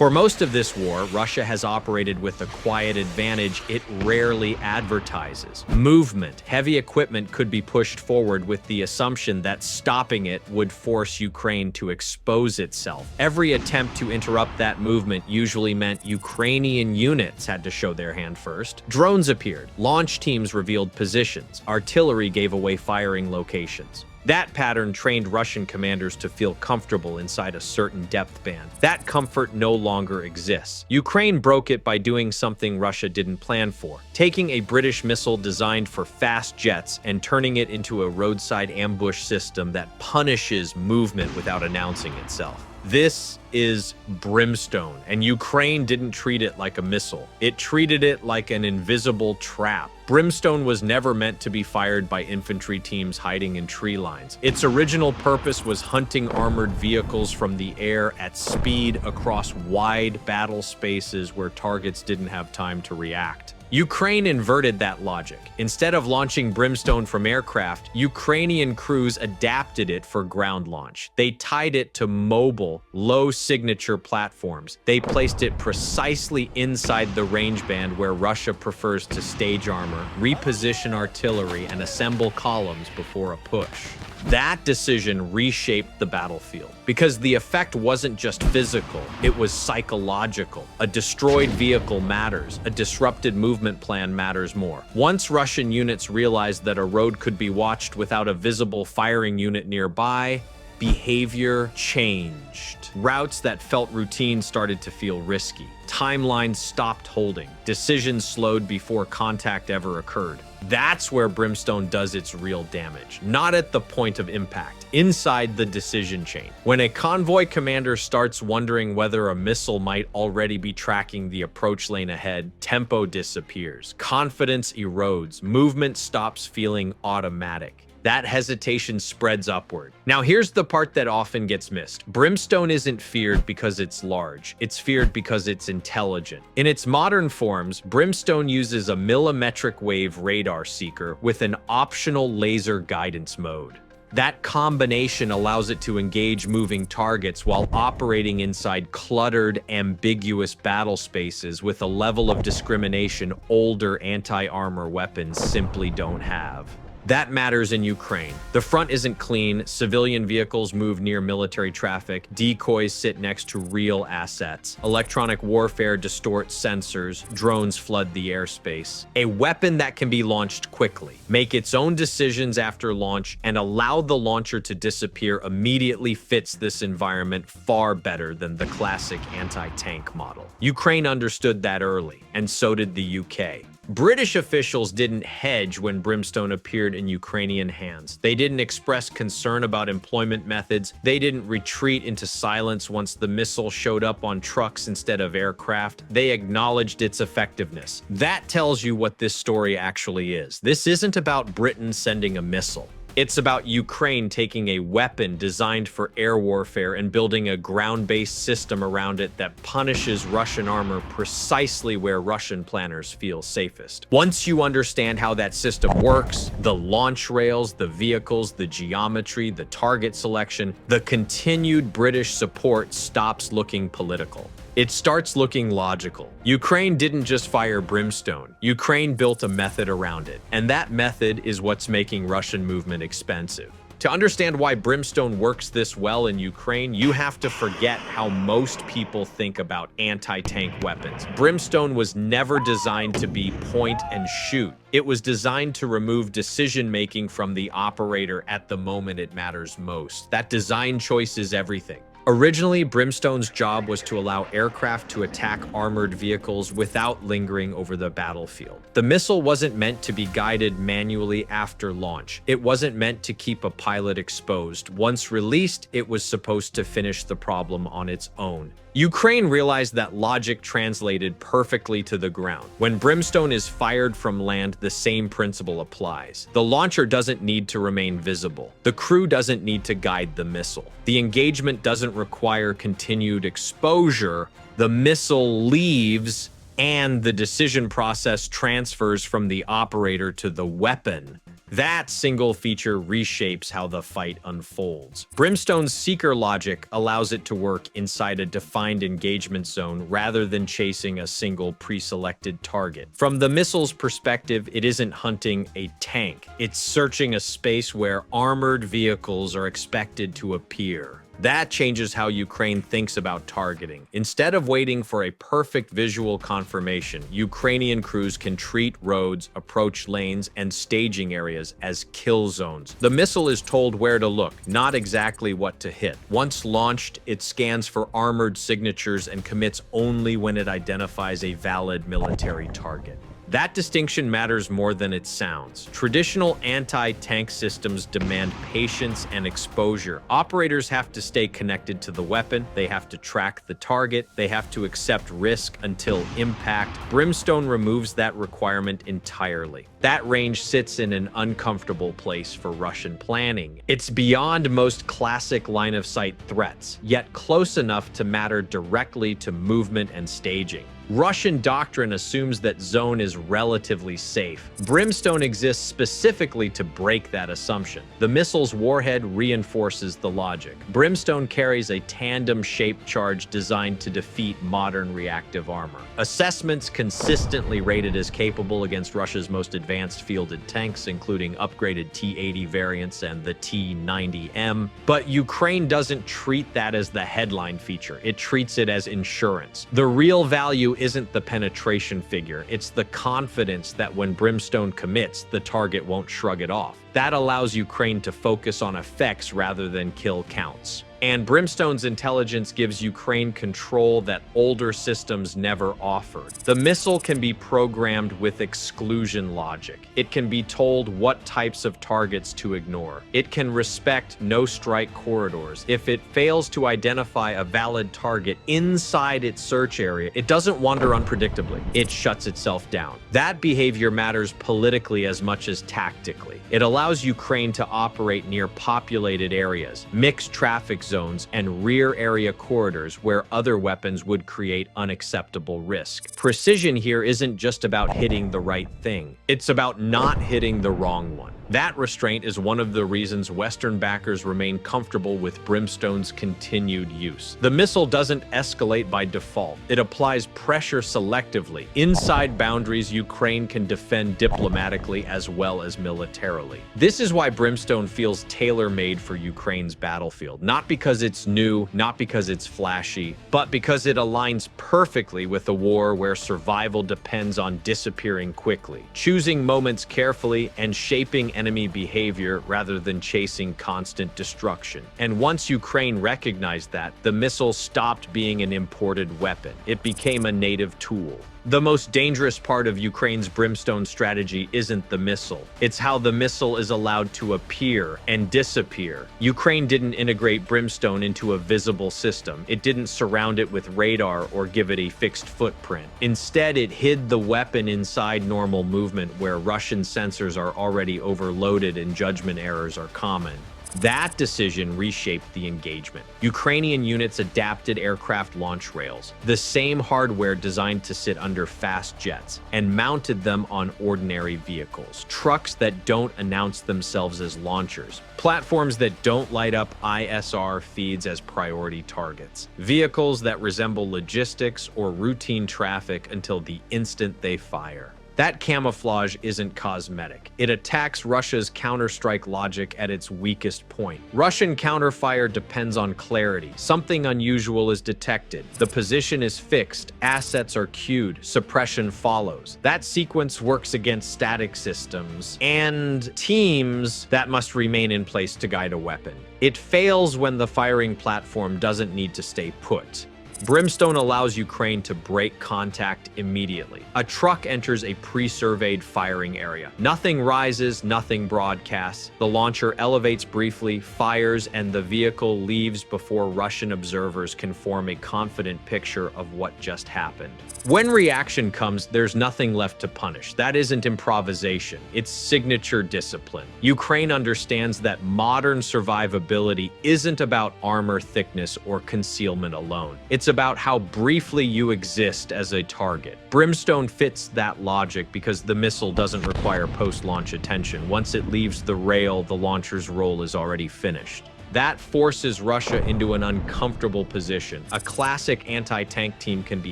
For most of this war, Russia has operated with a quiet advantage it rarely advertises. Movement, heavy equipment could be pushed forward with the assumption that stopping it would force Ukraine to expose itself. Every attempt to interrupt that movement usually meant Ukrainian units had to show their hand first. Drones appeared, launch teams revealed positions, artillery gave away firing locations. That pattern trained Russian commanders to feel comfortable inside a certain depth band. That comfort no longer exists. Ukraine broke it by doing something Russia didn't plan for, taking a British missile designed for fast jets and turning it into a roadside ambush system that punishes movement without announcing itself. This is Brimstone, and Ukraine didn't treat it like a missile. It treated it like an invisible trap. Brimstone was never meant to be fired by infantry teams hiding in tree lines. Its original purpose was hunting armored vehicles from the air at speed across wide battle spaces where targets didn't have time to react. Ukraine inverted that logic. Instead of launching Brimstone from aircraft, Ukrainian crews adapted it for ground launch. They tied it to mobile, low-signature platforms. They placed it precisely inside the range band where Russia prefers to stage armor, reposition artillery, and assemble columns before a push. That decision reshaped the battlefield because the effect wasn't just physical, it was psychological. A destroyed vehicle matters, a disrupted movement plan matters more. Once Russian units realized that a road could be watched without a visible firing unit nearby, behavior changed. Routes that felt routine started to feel risky. Timelines stopped holding. Decisions slowed before contact ever occurred. That's where Brimstone does its real damage, not at the point of impact, inside the decision chain. When a convoy commander starts wondering whether a missile might already be tracking the approach lane ahead, tempo disappears, confidence erodes, movement stops feeling automatic. That hesitation spreads upward. Now here's the part that often gets missed. Brimstone isn't feared because it's large. It's feared because it's intelligent. In its modern forms, Brimstone uses a millimetric wave radar seeker with an optional laser guidance mode. That combination allows it to engage moving targets while operating inside cluttered, ambiguous battle spaces with a level of discrimination older anti-armor weapons simply don't have. That matters in Ukraine. The front isn't clean, civilian vehicles move near military traffic, decoys sit next to real assets, electronic warfare distorts sensors, drones flood the airspace. A weapon that can be launched quickly, make its own decisions after launch, and allow the launcher to disappear immediately fits this environment far better than the classic anti-tank model. Ukraine understood that early, and so did the UK. British officials didn't hedge when Brimstone appeared in Ukrainian hands. They didn't express concern about employment methods. They didn't retreat into silence once the missile showed up on trucks instead of aircraft. They acknowledged its effectiveness. That tells you what this story actually is. This isn't about Britain sending a missile. It's about Ukraine taking a weapon designed for air warfare and building a ground-based system around it that punishes Russian armor precisely where Russian planners feel safest. Once you understand how that system works, the launch rails, the vehicles, the geometry, the target selection, the continued British support stops looking political. It starts looking logical. Ukraine didn't just fire Brimstone. Ukraine built a method around it, and that method is what's making Russian movement expensive. To understand why Brimstone works this well in Ukraine, you have to forget how most people think about anti-tank weapons. Brimstone was never designed to be point and shoot. It was designed to remove decision-making from the operator at the moment it matters most. That design choice is everything. Originally, Brimstone's job was to allow aircraft to attack armored vehicles without lingering over the battlefield. The missile wasn't meant to be guided manually after launch. It wasn't meant to keep a pilot exposed. Once released, it was supposed to finish the problem on its own. Ukraine realized that logic translated perfectly to the ground. When Brimstone is fired from land, the same principle applies. The launcher doesn't need to remain visible. The crew doesn't need to guide the missile. The engagement doesn't require continued exposure. The missile leaves, and the decision process transfers from the operator to the weapon. That single feature reshapes how the fight unfolds. Brimstone's seeker logic allows it to work inside a defined engagement zone rather than chasing a single pre-selected target. From the missile's perspective, it isn't hunting a tank. It's searching a space where armored vehicles are expected to appear. That changes how Ukraine thinks about targeting. Instead of waiting for a perfect visual confirmation, Ukrainian crews can treat roads, approach lanes, and staging areas as kill zones. The missile is told where to look, not exactly what to hit. Once launched, it scans for armored signatures and commits only when it identifies a valid military target. That distinction matters more than it sounds. Traditional anti-tank systems demand patience and exposure. Operators have to stay connected to the weapon, they have to track the target, they have to accept risk until impact. Brimstone removes that requirement entirely. That range sits in an uncomfortable place for Russian planning. It's beyond most classic line-of-sight threats, yet close enough to matter directly to movement and staging. Russian doctrine assumes that zone is relatively safe. Brimstone exists specifically to break that assumption. The missile's warhead reinforces the logic. Brimstone carries a tandem-shaped charge designed to defeat modern reactive armor. Assessments consistently rated as capable against Russia's most advanced fielded tanks, including upgraded T-80 variants and the T-90M. But Ukraine doesn't treat that as the headline feature. It treats it as insurance. The real value isn't the penetration figure, it's the confidence that when Brimstone commits, the target won't shrug it off. That allows Ukraine to focus on effects rather than kill counts. And Brimstone's intelligence gives Ukraine control that older systems never offered. The missile can be programmed with exclusion logic. It can be told what types of targets to ignore. It can respect no-strike corridors. If it fails to identify a valid target inside its search area, it doesn't wander unpredictably. It shuts itself down. That behavior matters politically as much as tactically. It allows Ukraine to operate near populated areas, mixed traffic zones, and rear area corridors where other weapons would create unacceptable risk. Precision here isn't just about hitting the right thing. It's about not hitting the wrong one. That restraint is one of the reasons Western backers remain comfortable with Brimstone's continued use. The missile doesn't escalate by default. It applies pressure selectively. Inside boundaries, Ukraine can defend diplomatically as well as militarily. This is why Brimstone feels tailor-made for Ukraine's battlefield. Not because it's new, not because it's flashy, but because it aligns perfectly with a war where survival depends on disappearing quickly, choosing moments carefully, and shaping enemy behavior rather than chasing constant destruction. And once Ukraine recognized that, the missile stopped being an imported weapon. It became a native tool. The most dangerous part of Ukraine's Brimstone strategy isn't the missile. It's how the missile is allowed to appear and disappear. Ukraine didn't integrate Brimstone into a visible system. It didn't surround it with radar or give it a fixed footprint. Instead, it hid the weapon inside normal movement where Russian sensors are already overloaded and judgment errors are common. That decision reshaped the engagement. Ukrainian units adapted aircraft launch rails, the same hardware designed to sit under fast jets, and mounted them on ordinary vehicles, trucks that don't announce themselves as launchers, platforms that don't light up ISR feeds as priority targets, vehicles that resemble logistics or routine traffic until the instant they fire. That camouflage isn't cosmetic. It attacks Russia's counterstrike logic at its weakest point. Russian counterfire depends on clarity. Something unusual is detected. The position is fixed. Assets are queued. Suppression follows. That sequence works against static systems and teams that must remain in place to guide a weapon. It fails when the firing platform doesn't need to stay put. Brimstone allows Ukraine to break contact immediately. A truck enters a pre-surveyed firing area. Nothing rises, nothing broadcasts. The launcher elevates briefly, fires, and the vehicle leaves before Russian observers can form a confident picture of what just happened. When reaction comes, there's nothing left to punish. That isn't improvisation. It's signature discipline. Ukraine understands that modern survivability isn't about armor thickness or concealment alone. It's about how briefly you exist as a target. Brimstone fits that logic because the missile doesn't require post-launch attention. Once it leaves the rail, the launcher's role is already finished. That forces Russia into an uncomfortable position. A classic anti-tank team can be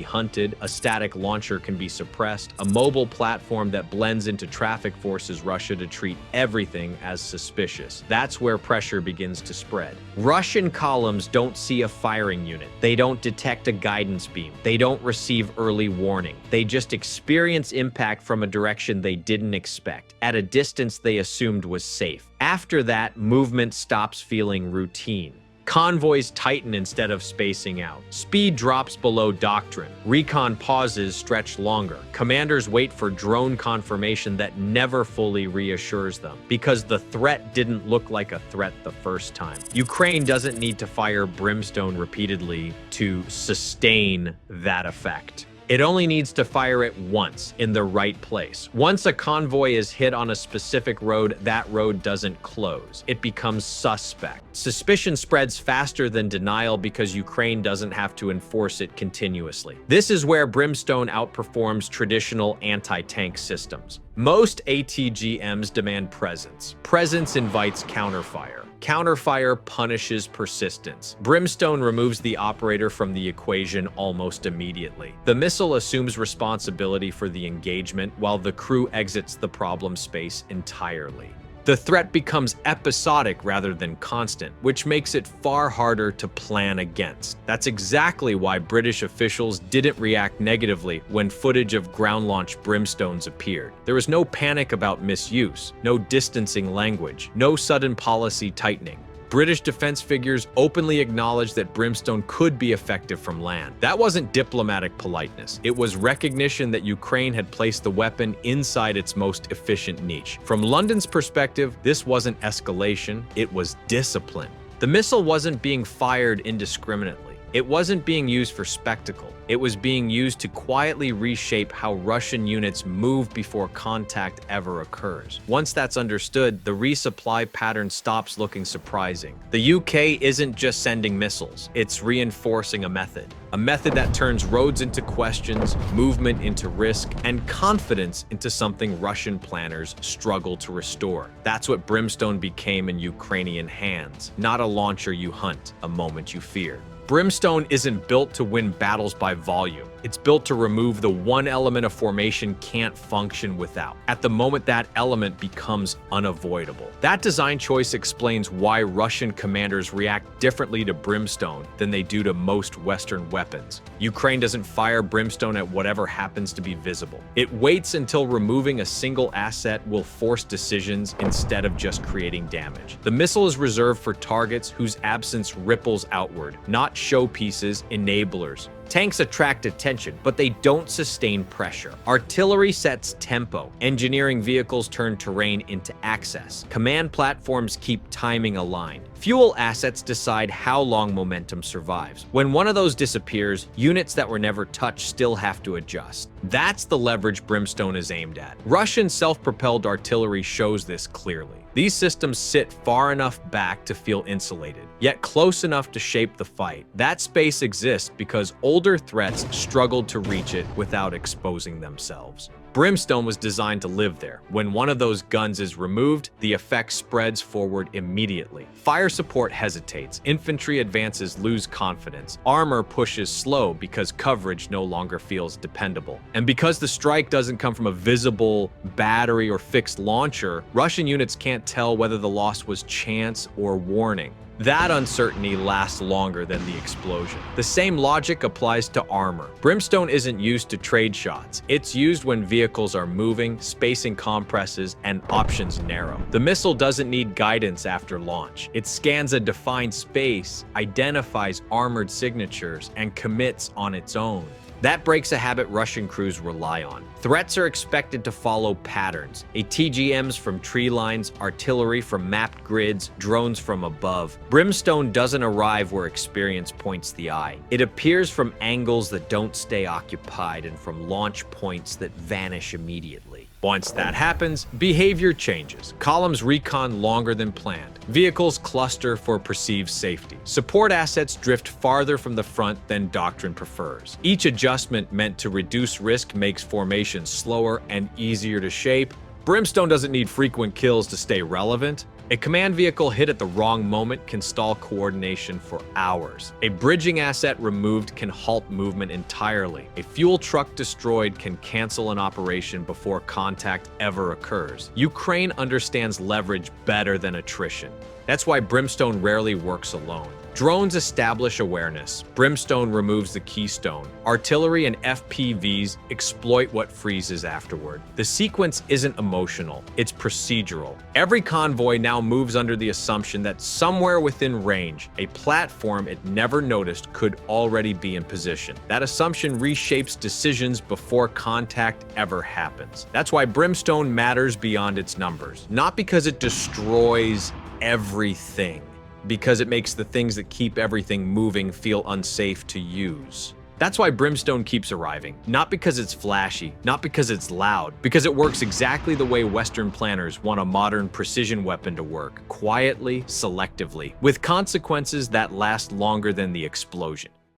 hunted, a static launcher can be suppressed, a mobile platform that blends into traffic forces Russia to treat everything as suspicious. That's where pressure begins to spread. Russian columns don't see a firing unit. They don't detect a guidance beam. They don't receive early warning. They just experience impact from a direction they didn't expect, at a distance they assumed was safe. After that, movement stops feeling routine. Convoys tighten instead of spacing out. Speed drops below doctrine. Recon pauses stretch longer. Commanders wait for drone confirmation that never fully reassures them, because the threat didn't look like a threat the first time. Ukraine doesn't need to fire Brimstone repeatedly to sustain that effect. It only needs to fire it once in the right place. Once a convoy is hit on a specific road, that road doesn't close. It becomes suspect. Suspicion spreads faster than denial because Ukraine doesn't have to enforce it continuously. This is where Brimstone outperforms traditional anti-tank systems. Most ATGMs demand presence. Presence invites counterfire. Counterfire punishes persistence. Brimstone removes the operator from the equation almost immediately. The missile assumes responsibility for the engagement while the crew exits the problem space entirely. The threat becomes episodic rather than constant, which makes it far harder to plan against. That's exactly why British officials didn't react negatively when footage of ground-launched Brimstones appeared. There was no panic about misuse, no distancing language, no sudden policy tightening. British defense figures openly acknowledged that Brimstone could be effective from land. That wasn't diplomatic politeness. It was recognition that Ukraine had placed the weapon inside its most efficient niche. From London's perspective, this wasn't escalation, it was discipline. The missile wasn't being fired indiscriminately. It wasn't being used for spectacle. It was being used to quietly reshape how Russian units move before contact ever occurs. Once that's understood, the resupply pattern stops looking surprising. The UK isn't just sending missiles, it's reinforcing a method that turns roads into questions, movement into risk, and confidence into something Russian planners struggle to restore. That's what Brimstone became in Ukrainian hands, not a launcher you hunt, a moment you fear. Brimstone isn't built to win battles by volume. It's built to remove the one element a formation can't function without, at the moment that element becomes unavoidable. That design choice explains why Russian commanders react differently to Brimstone than they do to most Western weapons. Ukraine doesn't fire Brimstone at whatever happens to be visible. It waits until removing a single asset will force decisions instead of just creating damage. The missile is reserved for targets whose absence ripples outward, not showpieces, enablers. Tanks attract attention, but they don't sustain pressure. Artillery sets tempo. Engineering vehicles turn terrain into access. Command platforms keep timing aligned. Fuel assets decide how long momentum survives. When one of those disappears, units that were never touched still have to adjust. That's the leverage Brimstone is aimed at. Russian self-propelled artillery shows this clearly. These systems sit far enough back to feel insulated, yet close enough to shape the fight. That space exists because older threats struggled to reach it without exposing themselves. Brimstone was designed to live there. When one of those guns is removed, the effect spreads forward immediately. Fire support hesitates, infantry advances lose confidence, armor pushes slow because coverage no longer feels dependable. And because the strike doesn't come from a visible battery or fixed launcher, Russian units can't tell whether the loss was chance or warning. That uncertainty lasts longer than the explosion. The same logic applies to armor. Brimstone isn't used to trade shots. It's used when vehicles are moving, spacing compresses, and options narrow. The missile doesn't need guidance after launch. It scans a defined space, identifies armored signatures, and commits on its own. That breaks a habit Russian crews rely on. Threats are expected to follow patterns. ATGMs from tree lines, artillery from mapped grids, drones from above. Brimstone doesn't arrive where experience points the eye. It appears from angles that don't stay occupied and from launch points that vanish immediately. Once that happens, behavior changes. Columns recon longer than planned. Vehicles cluster for perceived safety. Support assets drift farther from the front than doctrine prefers. Each adjustment meant to reduce risk makes formation slower and easier to shape. Brimstone doesn't need frequent kills to stay relevant. A command vehicle hit at the wrong moment can stall coordination for hours. A bridging asset removed can halt movement entirely. A fuel truck destroyed can cancel an operation before contact ever occurs. Ukraine understands leverage better than attrition. That's why Brimstone rarely works alone. Drones establish awareness. Brimstone removes the keystone. Artillery and FPVs exploit what freezes afterward. The sequence isn't emotional, it's procedural. Every convoy now moves under the assumption that somewhere within range, a platform it never noticed could already be in position. That assumption reshapes decisions before contact ever happens. That's why Brimstone matters beyond its numbers. Not because it destroys everything, because it makes the things that keep everything moving feel unsafe to use. That's why Brimstone keeps arriving. Not because it's flashy, not because it's loud, because it works exactly the way Western planners want a modern precision weapon to work, quietly, selectively, with consequences that last longer than the explosion.